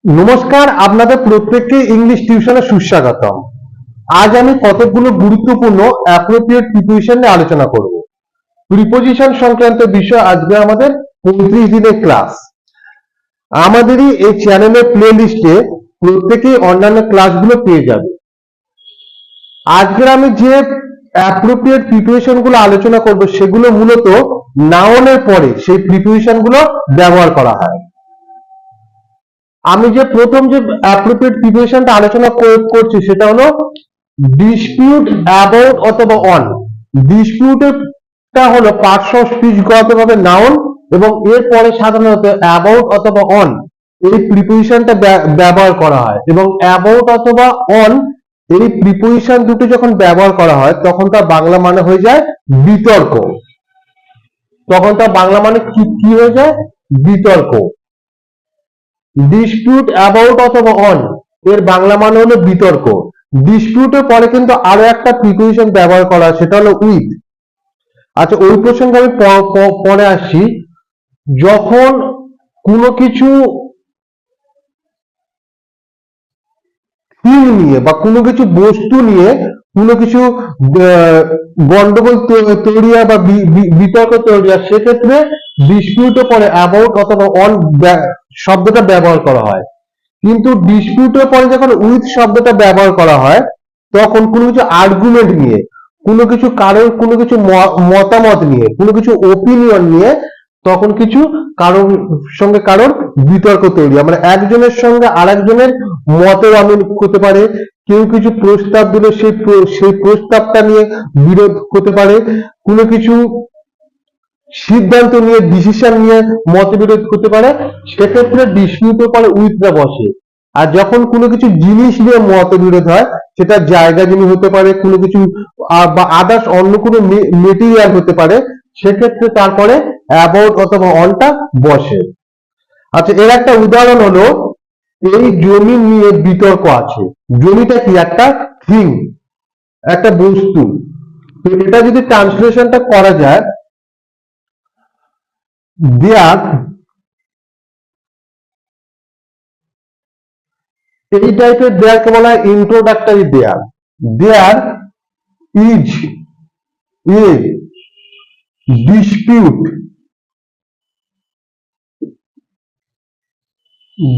নমস্কার, আপনাদের প্রত্যেককে ইংলিশ টিউশনে সুস্বাগতম। আজ আমি কতগুলো গুরুত্বপূর্ণ অ্যাপ্রোপ্রিয়েট প্রিপোজিশন নিয়ে আলোচনা করব। প্রিপোজিশন সংক্রান্ত বিষয় আজকে আমাদের 35 দিনের ক্লাস। আমাদেরই এই চ্যানেলের প্লে লিস্টে প্রত্যেকেই অন্যান্য ক্লাসগুলো পেয়ে যাবে। আজকে আমি যে অ্যাপ্রোপ্রিয়েট প্রিপোজিশন গুলো আলোচনা করব সেগুলো মূলত নাউনের পরে সেই প্রিপোজিশন গুলো ব্যবহার করা হয়। আমি যে প্রথম যে অ্যাপ্রোপ্রিয়েট প্রিপোজিশনটা আলোচনা করছি সেটা হলো ডিসপিউট অ্যাবাউট অথবা অন। ডিসপিউটেডটা হলো পার্টস অফ স্পিচগতভাবে নাউন এবং এর পরে সাধারণত অ্যাবাউট অথবা অন এই প্রিপোজিশনটা ব্যবহার করা হয় এবং অ্যাবাউট অথবা অন এই প্রিপোজিশন দুটো যখন ব্যবহার করা হয় তখন তার বাংলা মানে হয়ে যায় বিতর্ক। তখন তার বাংলা মানে কি হয়ে যায়? বিতর্ক। ডিসপিউট অ্যাবাউট অথবা অন এর বাংলা মানে হলো বিতর্ক। ডিসপিউটের পরে কিন্তু আরো একটা প্রিপোজিশন ব্যবহার করা হয়, সেটা হলো উইথ। আচ্ছা, ওই প্রসঙ্গে আমি পরে আসছি। যখন কোনো কিছু থিম নিয়ে বা কোনো কিছু বস্তু নিয়ে কোনো কিছু গন্ডগোল তৈরি হয় বা বিতর্ক তৈরি হয়, সেক্ষেত্রে ডিসপিউটের পরে অ্যাবাউট অথবা অন শব্দটা ব্যবহার করা হয়। কিন্তু ডিসপিউটের পরে যখন উইথ শব্দটা ব্যবহার করা হয় তখন কোনো কিছু আর্গুমেন্ট নিয়ে, কোনো কিছু কারোর কোনো কিছু মতামত নিয়ে, কোনো কিছু ওপিনিয়ন নিয়ে তখন কিছু কারোর সঙ্গে কারোর বিতর্ক তৈরি হয়। মানে একজনের সঙ্গে আরেকজনের মতের অমিল হতে পারে, কেউ কিছু প্রস্তাব দিলে সেই প্রস্তাবটা নিয়ে বিরোধ হতে পারে, কোনো কিছু সিদ্ধান্ত নিয়ে ডিসিশন নিয়ে মতবিরোধ হতে পারে, সেক্ষেত্রে ডিসপিউটের পরে উইথটা বসে। আর যখন কোনো কিছু জিনিস নিয়ে মতবিরোধ হয়, সেটা জায়গা জমি হতে পারে, কোনো কিছু বা আদার্স অন্য কোনো মেটেরিয়াল হতে পারে, সেক্ষেত্রে তারপরে অ্যাবাউট অথবা অনটা বসে। আচ্ছা, এর একটা উদাহরণ হলো এই জমি নিয়ে বিতর্ক আছে। জমিটা কি? একটা থিং, একটা বস্তু। তো এটা যদি ট্রান্সলেশনটা করা যায়, দেয়ার, এই টাইপের দেয়ারকে বলা হয় introductory there. There is a dispute,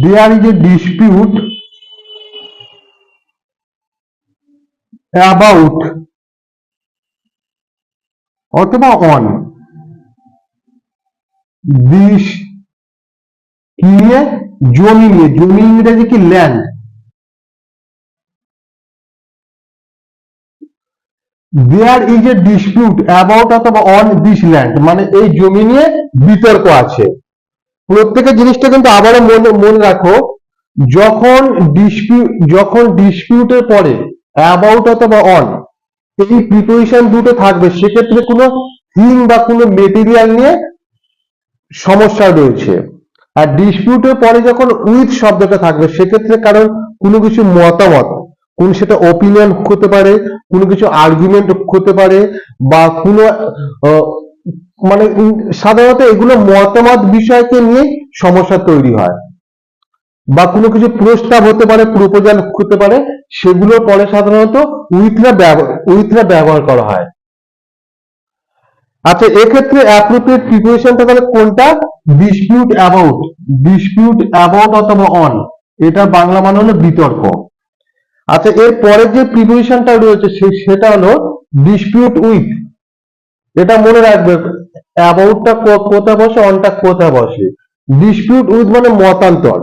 there is a dispute about অথবা অন দিস, নিয়ে জমি নিয়ে, জমি ইংরেজি কি? Land. There is a dispute about অথবা অন দিস ল্যান্ড, মানে এই জমি নিয়ে বিতর্ক আছে। প্রত্যেকের জিনিসটা কিন্তু আবারও মনে রাখো, যখন ডিসপিউটের পরে অ্যাবাউট অথবা অন এই প্রিপোজিশন দুটো থাকবে, সেক্ষেত্রে কোনো থিং বা কোনো মেটেরিয়াল নিয়ে সমস্যা রয়েছে। আর ডিসপিউটের পরে যখন উইথ শব্দটা থাকবে, সেক্ষেত্রে কারণ কোনো কিছু মতামত, কোন সেটা ওপিনিয়ন হতে পারে, কোনো কিছু আর্গুমেন্ট হতে পারে, বা কোনো মানে সাধারণত এগুলো মতামত বিষয়কে নিয়ে সমস্যা তৈরি হয়, বা কোনো কিছু প্রস্তাব হতে পারে, প্রপোজাল হতে পারে, সেগুলো পরে সাধারণত উইথরা ব্যবহার করা হয়। আচ্ছা, এক্ষেত্রে অ্যাপ্রোপ্রিয়েট প্রিপোজিশনটা তাহলে কোনটা? Dispute about. ডিসপিউট অ্যাবাউট অথবা অন, এটা বাংলা মানে হলো বিতর্ক। আচ্ছা, এর পরের যে প্রিপোজিশনটা রয়েছে সেটা হলো ডিসপিউট উইথ। এটা মনে রাখবে, অ্যাবাউটটা কোথায় বসে, অনটা কোথায় বসে। ডিসপিউট উইথ মানে মতান্তর,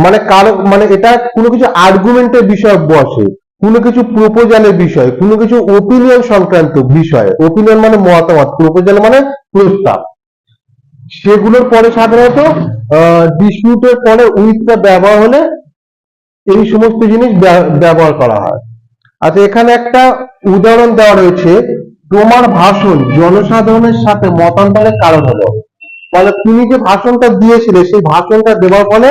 মানে কারো মানে এটা কোনো কিছু আর্গুমেন্টের বিষয় বসে, কোনো কিছু প্রপোজালের বিষয়, কোনো কিছু ওপিনিয়ন সংক্রান্ত বিষয়। ওপিনিয়ন মানে মতামত, প্রপোজাল মানে প্রস্তাব। সেগুলোর পরে সাধারণত ডিসপিউটের পরে উইথটা ব্যবহার হলে এই সমস্ত জিনিস ব্যবহার করা হয়। আচ্ছা, এখানে একটা উদাহরণ দেওয়া রয়েছে, তোমার ভাষণ জনসাধারণের সাথে মতান্তরের কারণ হলো। মানে তুমি যে ভাষণটা দিয়েছিলে, সেই ভাষণটা দেওয়ার ফলে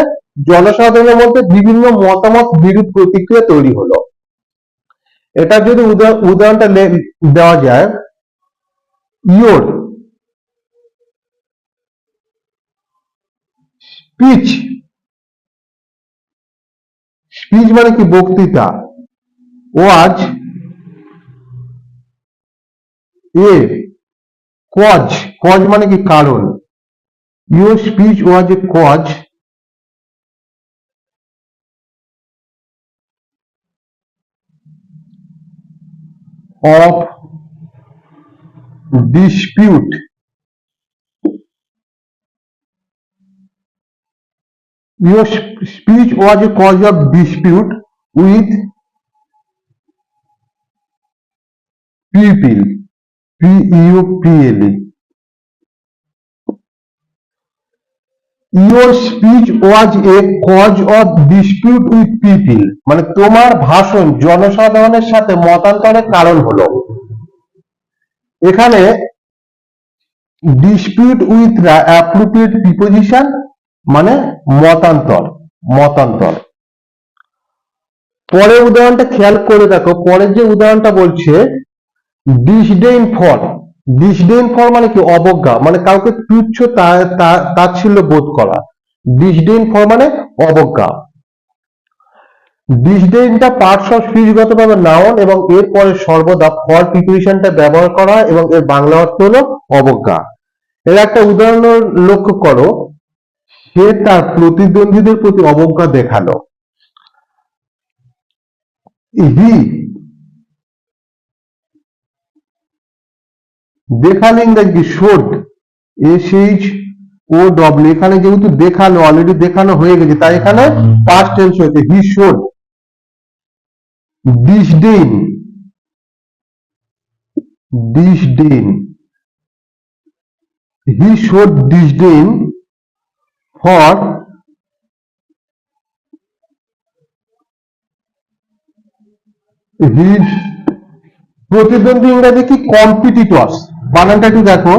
জনসাধারণের মধ্যে বিভিন্ন মতামত, বিরূপ প্রতিক্রিয়া তৈরি হলো। এটা যদি উদাহরণটা দেওয়া যায়, ইয়োর স্পিচ স্পিচ মানে কি বক্তৃতা, ওয়াজ এ কজ, কজ মানে কি কারণ, your speech was a cause of dispute, your speech was a cause of dispute with people, people. Your speech was a cause of dispute with people, মানে তোমার ভাষণ জনসাধারণের সাথে মতান্তরের কারণ হলো। এখানে ডিসপিউট উইথ অ্যাপ্রোপ্রিয়েট প্রিপোজিশন মানে মতান্তর, মতান্তর। পরের উদাহরণটা খেয়াল করে দেখো, পরের যে উদাহরণটা বলছে ডিসডেইন ফর, ডিসডেইন ফর মানে কি অবজ্ঞা, মানে কাউকে তুচ্ছ তাচ্ছিল্য বোধ করা, ডিসডেইন ফর মানে অবজ্ঞা। ডিসডেইনটা পার্টস অফ স্পিচগত ভাবে নাউন এবং এর পরে সর্বদা ফর প্রিপোজিশনটা ব্যবহার করা হয় এবং এর বাংলা অর্থ হলো অবজ্ঞা। এর একটা উদাহরণ লক্ষ্য করো, সে তার প্রতিদ্বন্দ্বীদের প্রতি অবজ্ঞা দেখালো। হি দেখালো ইংরেজি শোড, এসএইচ ও ডব্লিউ, এখানে যেহেতু দেখানো অলরেডি দেখানো হয়ে গেছে তাই এখানে পাস্ট টেন্স হয়েছে, he showed disdain, disdain, he showed disdain for his প্রতিদ্বন্দ্বী, ইংরেজি কি কম্পিটিটর্স, বানানটা একটু দেখো,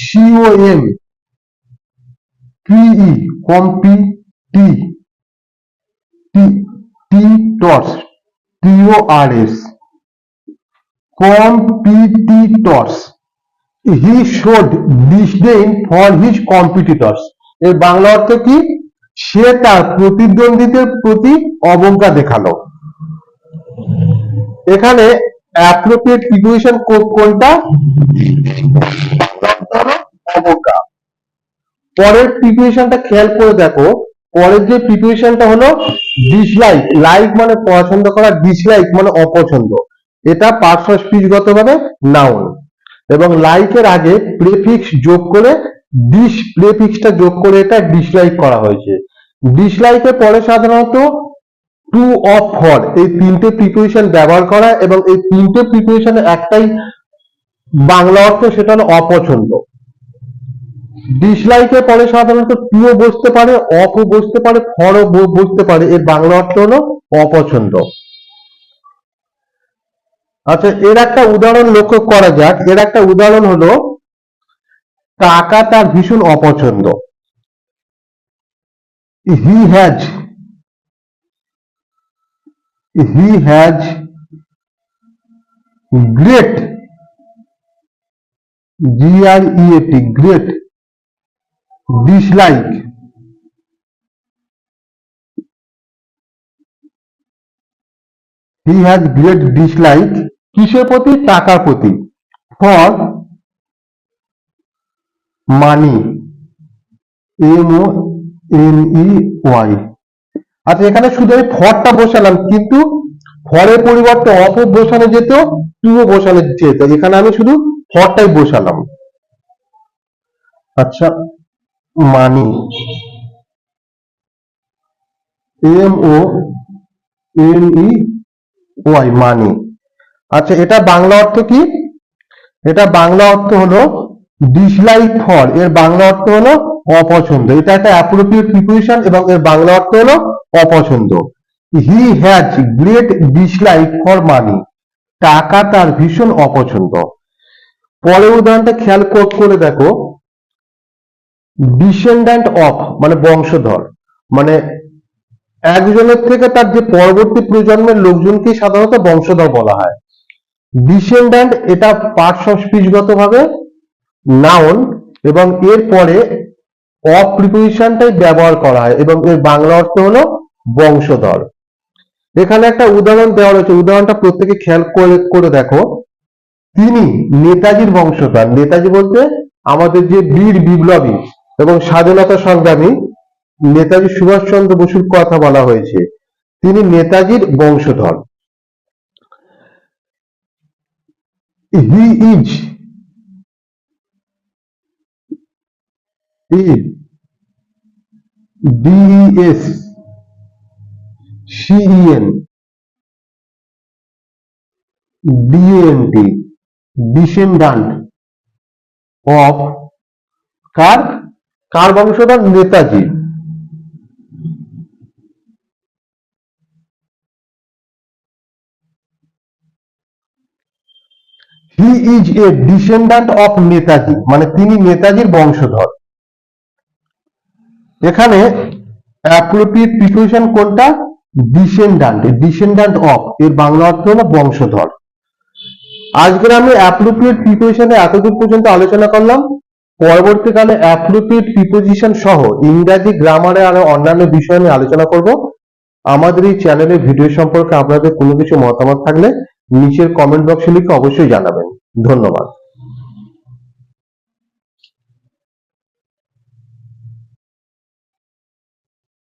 সিওএম পিই কম্পিটি টিটর্স T O R S competitors, he showed disdain for his competitors, এর বাংলা অর্থ কি, সে তার প্রতিদ্বন্দ্বীদের প্রতি অবজ্ঞা দেখালো। এখানে অ্যাপ্রোপ্রিয়েট প্রিপোজিশন কোনটা, অবজ্ঞা। পরের প্রিপোজিশনটা খেয়াল করে দেখো, পরের যে প্রিপোজিশনটা হলো ডিসলাইক, লাইক মানে পছন্দ করা, ডিসলাইক মানে অপছন্দ, এটা পার্টস অফ স্পিচগত ভাবে নাউন এবং লাইকের আগে প্রেফিক্স যোগ করে ডিস প্রেফিক্সটা যোগ করে এটা ডিসলাইক করা হয়েছে। ডিসলাইকের পরে সাধারণত টু অফ ফর এই তিনটে প্রিপোজিশন ব্যবহার করা এবং এই তিনটে প্রিপোজিশনের একটাই বাংলা অর্থ, সেটা হলো অপছন্দ। ডিসলাইকের পরে সাধারণত টুও বসতে পারে, অফও বসতে পারে, ফরও বসতে পারে, এর বাংলা অর্থ হলো অপছন্দ। আচ্ছা, এর একটা উদাহরণ লক্ষ্য করা যাক, এর একটা উদাহরণ হলো টাকা তার ভীষণ অপছন্দ, he has great GREAT great dislike, he has great dislike কিসের প্রতি, টাকার প্রতি, ফর মানি MONEY। আচ্ছা, এখানে শুধু আমি ফরটা বসালাম, কিন্তু ফরের পরিবর্তে অফ বসানো যেত, টুও বসানো যেত, এখানে আমি শুধু ফরটাই বসালাম। আচ্ছা, মানি MONEY মানি। আচ্ছা, এটা বাংলা অর্থ কি, এটা বাংলা অর্থ হলো ডিসলাইক ফর, এর বাংলা অর্থ হলো অপছন্দ, এটা একটা অ্যাপ্রোপ্রিয়েট প্রিপোজিশন এবং এর বাংলা অর্থ হলো অপছন্দ। He has great dislike for money, টাকা তার ভীষণ অপছন্দ। পরের উদাহরণটা খেয়াল করে দেখো, ডিসেন্ডেন্ট অফ মানে বংশধর, মানে একজনের থেকে তার যে পরবর্তী প্রজন্মের লোকজনকে সাধারণত বংশধর বলা হয়। ডিসেন্ডেন্ট এটা পার্টস অফ স্পিচগত ভাবে নাউন এবং এর পরে অফ প্রিপোজিশনটাই ব্যবহার করা হয় এবং এর বাংলা অর্থ হলো বংশধর। এখানে একটা উদাহরণ দেওয়া রয়েছে, উদাহরণটা প্রত্যেকে খেয়াল করে দেখো। তিনি নেতাজির বংশধর। নেতাজি বলতে আমাদের যে বীর বিপ্লবী এবং স্বাধীনতা সংগ্রামী নেতাজি সুভাষচন্দ্র বসুর কথা বলা হয়েছে, তিনি নেতাজির বংশধর। He is DES CEN DANT descendant of কার কার বংশধর? Netaji. He is a descendant of Netaji, মানে তিনি নেতাজির বংশধর। এখানে অ্যাপ্রোপ্রিয়েট প্রিপোজিশন কোনটা? ডিসেন্ডান্ট। ডিসেন্ডান্ট অফ এর বাংলা অর্থ হলো বংশধর। আজকের আমি অ্যাপ্রোপ্রিয়েট প্রিপোজিশনে এতদূর পর্যন্ত আলোচনা করলাম। পরবর্তীকালে অ্যাপ্রোপ্রিয়েট প্রিপোজিশন সহ ইংরাজি গ্রামারে আরো অন্যান্য বিষয় নিয়ে আলোচনা করব। আমাদের এই চ্যানেলের ভিডিও সম্পর্কে আপনাদের কোনো কিছু মতামত থাকলে নিচের কমেন্ট বক্সে লিখে অবশ্যই জানাবেন। ধন্যবাদ।